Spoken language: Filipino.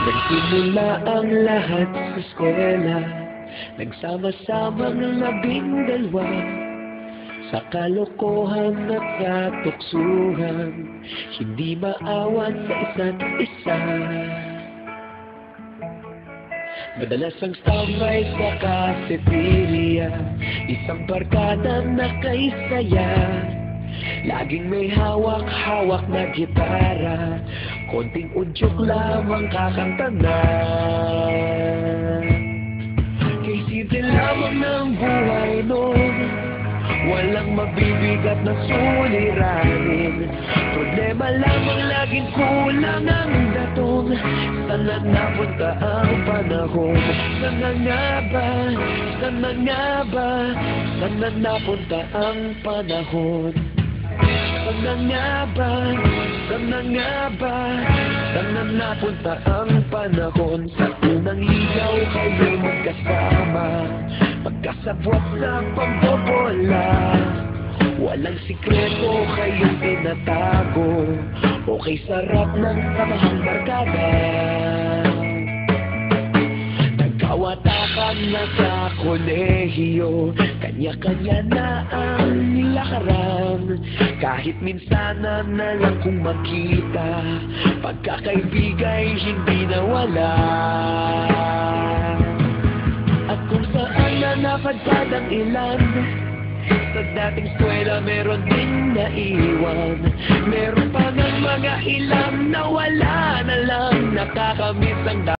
Nagsimula ang lahat sa eskwela, nagsama-samang 12 sa kalokohan at katuksuhan, hindi maawan sa isa't isa. Madalas ang standby sa cafeteria, isang barkada na kay saya, laging may hawak-hawak na gitara, konting udyok lamang kakanta na. Kay simple lamang ng buhay noon, walang mabibigat na suliranin, problema lamang laging kulang ang datong. Saan na napunta ang panahon? Saan na nga ba? Saan na nga ba? Saan na napunta ang panahon? Saan na nga ba? Saan na nga ba? Saan na napunta ang panahon? Sa unang ligaw kayo magkasama, magkasabwat sa pambobola, walang sikreto kayong tinatago, okay sarap ng samahang barkada. Nagkawatakan na sa kolehiyo, kanya-kanya na ang nilakaran, kahit minsan na lang kung makita, pagkakaibigay hindi nawala. At kung saan na napadpad ang ilan, sa dating eskwela meron din naiwan, meron pa ng mga ilang na wala na lang, nakakamiss ang